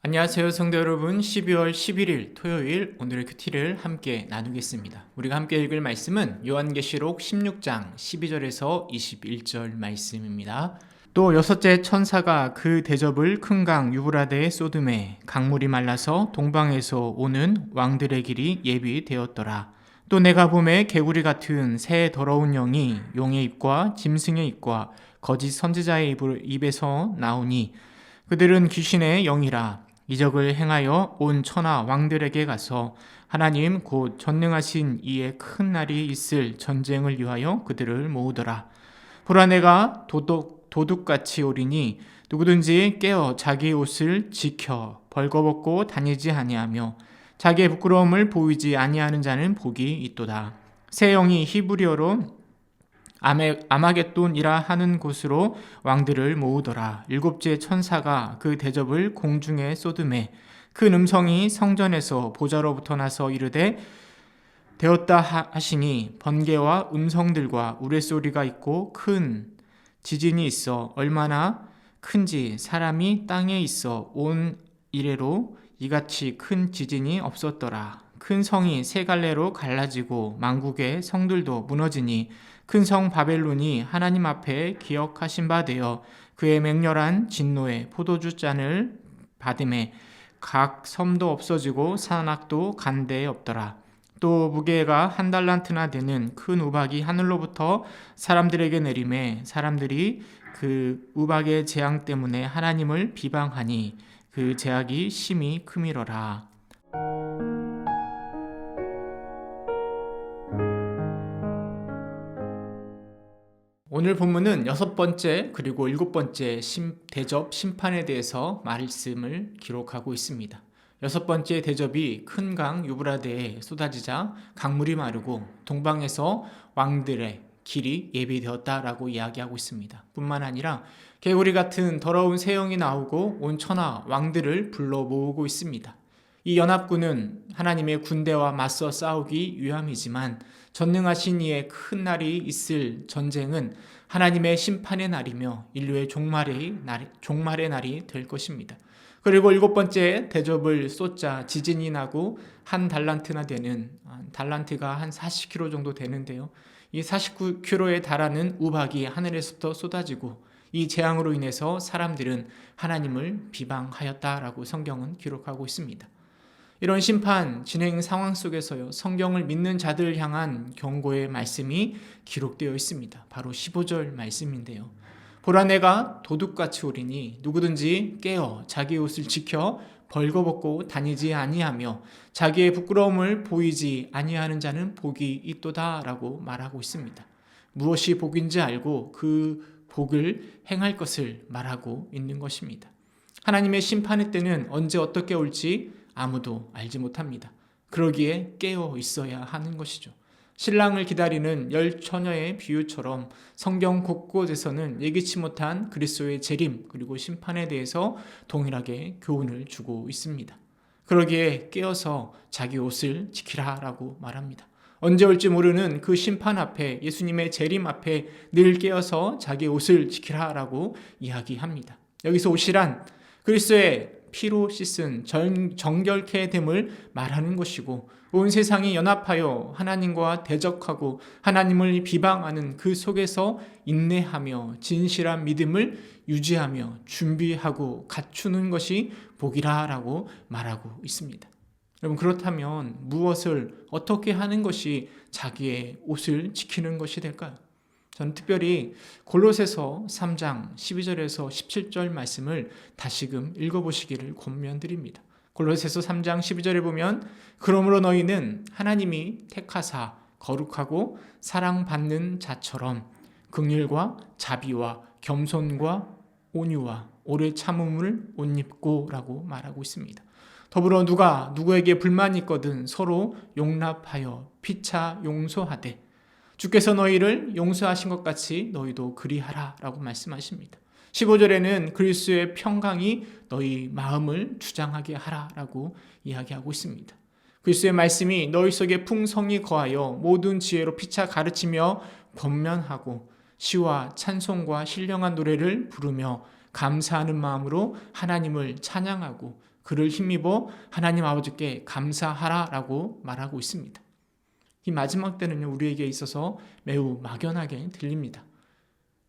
안녕하세요 성도 여러분. 12월 11일 토요일 오늘의 큐티를 함께 나누겠습니다. 우리가 함께 읽을 말씀은 요한계시록 16장 12절에서 21절 말씀입니다. 또 여섯째 천사가 그 대접을 큰 강 유브라데에 쏟음에 강물이 말라서 동방에서 오는 왕들의 길이 예비되었더라. 또 내가 보매 개구리 같은 새 더러운 영이 용의 입과 짐승의 입과 거짓 선지자의 입에서 나오니 그들은 귀신의 영이라. 이적을 행하여 온 천하 왕들에게 가서 하나님 곧 전능하신 이의 큰 날이 있을 전쟁을 위하여 그들을 모으더라. 보라 내가 도둑같이 오리니 누구든지 깨어 자기 옷을 지켜 벌거벗고 다니지 아니하며 자기의 부끄러움을 보이지 아니하는 자는 복이 있도다. 새 영이 히브리어로 아마겟돈이라 하는 곳으로 왕들을 모으더라. 일곱째 천사가 그 대접을 공중에 쏟음에 큰 음성이 성전에서 보좌로부터 나서 이르되 되었다 하시니 번개와 음성들과 우레소리가 있고 큰 지진이 있어 얼마나 큰지 사람이 땅에 있어 온 이래로 이같이 큰 지진이 없었더라. 큰 성이 세 갈래로 갈라지고 만국의 성들도 무너지니 큰 성 바벨론이 하나님 앞에 기억하신 바 되어 그의 맹렬한 진노의 포도주 잔을 받음에 각 섬도 없어지고 산악도 간데에 없더라. 또 무게가 한 달란트나 되는 큰 우박이 하늘로부터 사람들에게 내림에 사람들이 그 우박의 재앙 때문에 하나님을 비방하니 그 재앙이 심히 크미러라. 오늘 본문은 여섯 번째 그리고 일곱 번째 대접 심판에 대해서 말씀을 기록하고 있습니다. 여섯 번째 대접이 큰 강 유브라데에 쏟아지자 강물이 마르고 동방에서 왕들의 길이 예비되었다라고 이야기하고 있습니다. 뿐만 아니라 개구리 같은 더러운 새 영이 나오고 온 천하 왕들을 불러 모으고 있습니다. 이 연합군은 하나님의 군대와 맞서 싸우기 위함이지만 전능하신 이의 큰 날이 있을 전쟁은 하나님의 심판의 날이며 인류의 종말의 날이 될 것입니다. 그리고 일곱 번째 대접을 쏟자 지진이 나고 한 달란트나 되는, 달란트가 한 40kg 정도 되는데요. 이 49kg에 달하는 우박이 하늘에서부터 쏟아지고 이 재앙으로 인해서 사람들은 하나님을 비방하였다라고 성경은 기록하고 있습니다. 이런 심판 진행 상황 속에서요, 성경을 믿는 자들을 향한 경고의 말씀이 기록되어 있습니다. 바로 15절 말씀인데요. 보라 내가 도둑같이 오리니 누구든지 깨어 자기 옷을 지켜 벌거벗고 다니지 아니하며 자기의 부끄러움을 보이지 아니하는 자는 복이 있도다라고 말하고 있습니다. 무엇이 복인지 알고 그 복을 행할 것을 말하고 있는 것입니다. 하나님의 심판의 때는 언제 어떻게 올지 아무도 알지 못합니다. 그러기에 깨어 있어야 하는 것이죠. 신랑을 기다리는 열 처녀의 비유처럼 성경 곳곳에서는 예기치 못한 그리스도의 재림 그리고 심판에 대해서 동일하게 교훈을 주고 있습니다. 그러기에 깨어서 자기 옷을 지키라라고 말합니다. 언제 올지 모르는 그 심판 앞에, 예수님의 재림 앞에 늘 깨어서 자기 옷을 지키라라고 이야기합니다. 여기서 옷이란 그리스도의 피로 씻은 정결케 됨을 말하는 것이고, 온 세상이 연합하여 하나님과 대적하고 하나님을 비방하는 그 속에서 인내하며 진실한 믿음을 유지하며 준비하고 갖추는 것이 복이라라고 말하고 있습니다. 여러분, 그렇다면 무엇을 어떻게 하는 것이 자기의 옷을 지키는 것이 될까요? 저는 특별히 골로새서 3장 12절에서 17절 말씀을 다시금 읽어보시기를 권면드립니다. 골로새서 3장 12절에 보면 그러므로 너희는 하나님이 택하사 거룩하고 사랑받는 자처럼 긍휼과 자비와 겸손과 온유와 오래 참음을 옷 입고 라고 말하고 있습니다. 더불어 누가 누구에게 불만이 있거든 서로 용납하여 피차 용서하되 주께서 너희를 용서하신 것 같이 너희도 그리하라 라고 말씀하십니다. 15절에는 그리스도의 평강이 너희 마음을 주장하게 하라 라고 이야기하고 있습니다. 그리스도의 말씀이 너희 속에 풍성히 거하여 모든 지혜로 피차 가르치며 권면하고 시와 찬송과 신령한 노래를 부르며 감사하는 마음으로 하나님을 찬양하고 그를 힘입어 하나님 아버지께 감사하라라고 말하고 있습니다. 이 마지막 때는요, 우리에게 있어서 매우 막연하게 들립니다.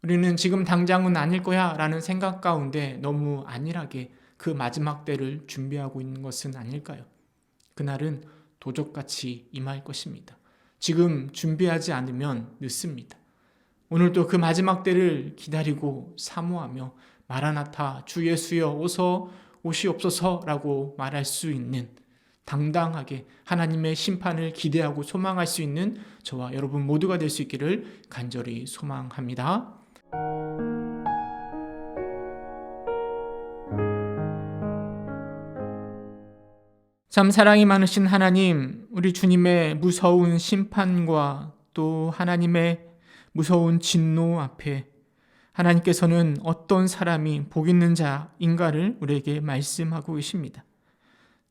우리는 지금 당장은 아닐 거야 라는 생각 가운데 너무 안일하게 그 마지막 때를 준비하고 있는 것은 아닐까요? 그날은 도적같이 임할 것입니다. 지금 준비하지 않으면 늦습니다. 오늘도 그 마지막 때를 기다리고 사모하며 마라나타 주 예수여 오서 오시옵소서라고 말할 수 있는, 당당하게 하나님의 심판을 기대하고 소망할 수 있는 저와 여러분 모두가 될 수 있기를 간절히 소망합니다. 참 사랑이 많으신 하나님, 우리 주님의 무서운 심판과 또 하나님의 무서운 진노 앞에 하나님께서는 어떤 사람이 복 있는 자인가를 우리에게 말씀하고 계십니다.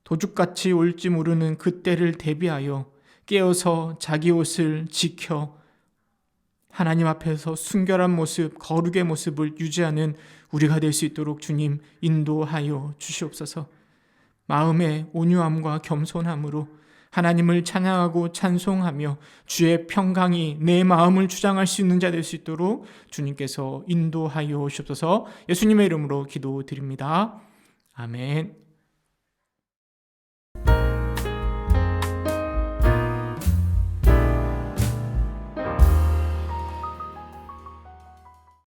도둑같이 올지 모르는 그때를 대비하여 깨어서 자기 옷을 지켜 하나님 앞에서 순결한 모습, 거룩의 모습을 유지하는 우리가 될 수 있도록 주님 인도하여 주시옵소서. 마음의 온유함과 겸손함으로 하나님을 찬양하고 찬송하며 주의 평강이 내 마음을 주장할 수 있는 자 될 수 있도록 주님께서 인도하여 주옵소서. 예수님의 이름으로 기도드립니다. 아멘.